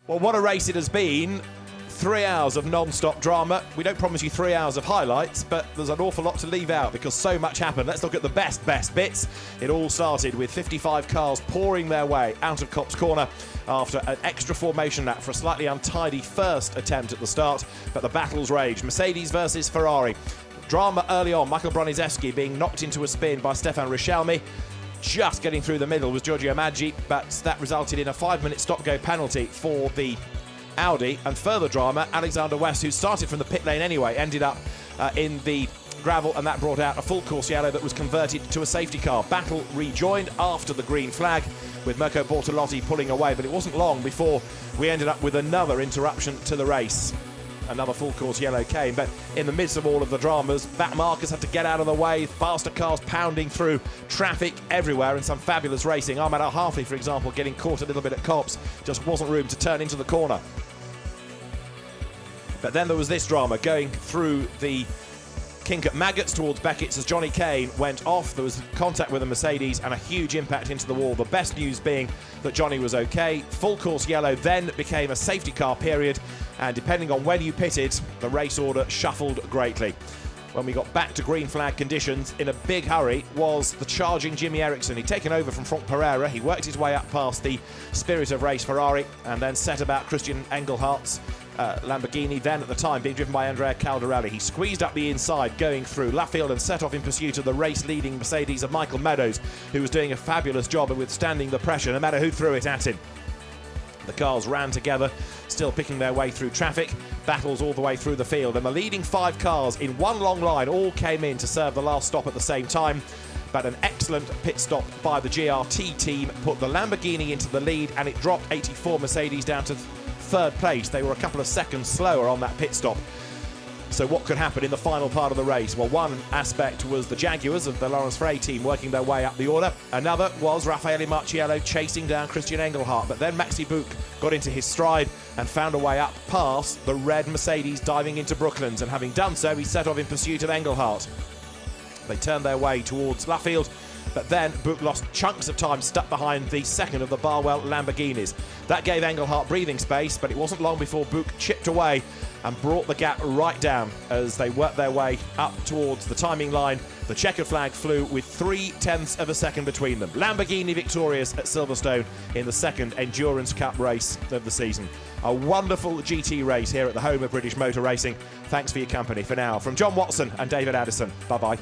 Well, what a race it has been. 3 hours of non-stop drama. We don't promise you 3 hours of highlights, but there's an awful lot to leave out because so much happened. Let's look at the best bits. It all started with 55 cars pouring their way out of Copse Corner after an extra formation lap for a slightly untidy first attempt at the start, but the battles raged. Mercedes versus Ferrari. Drama early on, Michael Broniszewski being knocked into a spin by Stefan Richelme. Just getting through the middle was Giorgio Maggi, but that resulted in a 5-minute stop-go penalty for the Audi. And further drama, Alexander West, who started from the pit lane anyway, ended up in the gravel, and that brought out a full course yellow that was converted to a safety car. Battle rejoined after the green flag, with Mirko Bortolotti pulling away, but it wasn't long before we ended up with another interruption to the race. Another full course yellow came, but in the midst of all of the dramas, back markers had to get out of the way, faster cars pounding through, traffic everywhere, and some fabulous racing. Ahmed Al-Harfi, for example, getting caught a little bit at Copse, just wasn't room to turn into the corner. But then there was this drama going through the kink at Maggots towards Beckett's as Johnny Kane went off. There was contact with a Mercedes and a huge impact into the wall. The best news being that Johnny was okay. Full course yellow then became a safety car period, and depending on when you pitted, the race order shuffled greatly. When we got back to green flag conditions, in a big hurry was the charging Jimmy Eriksson. He'd taken over from Franck Pereira. He worked his way up past the Spirit of Race Ferrari and then set about Christian Engelhardt's Lamborghini, then at the time being driven by Andrea Caldarelli. He squeezed up the inside going through Luffield and set off in pursuit of the race-leading Mercedes of Michael Meadows, who was doing a fabulous job of withstanding the pressure no matter who threw it at him. The cars ran together, still picking their way through traffic, battles all the way through the field, and the leading 5 cars in one long line all came in to serve the last stop at the same time. But an excellent pit stop by the GRT team put the Lamborghini into the lead, and it dropped 84 Mercedes down to third place. They were a couple of seconds slower on that pit stop. So what could happen in the final part of the race? Well, one aspect was the Jaguars of the Lawrence Frey team working their way up the order. Another was Raffaele Marciello chasing down Christian Engelhardt. But then Maxi Buch got into his stride and found a way up past the red Mercedes diving into Brooklands. And having done so, he set off in pursuit of Engelhardt. They turned their way towards Luffield, but then Buch lost chunks of time stuck behind the second of the Barwell Lamborghinis. That gave Engelhardt breathing space, but it wasn't long before Buch chipped away and brought the gap right down as they worked their way up towards the timing line. The checkered flag flew with 0.3 of a second between them. Lamborghini victorious at Silverstone in the second Endurance Cup race of the season. A wonderful GT race here at the home of British motor racing. Thanks for your company for now. From John Watson and David Addison, bye-bye.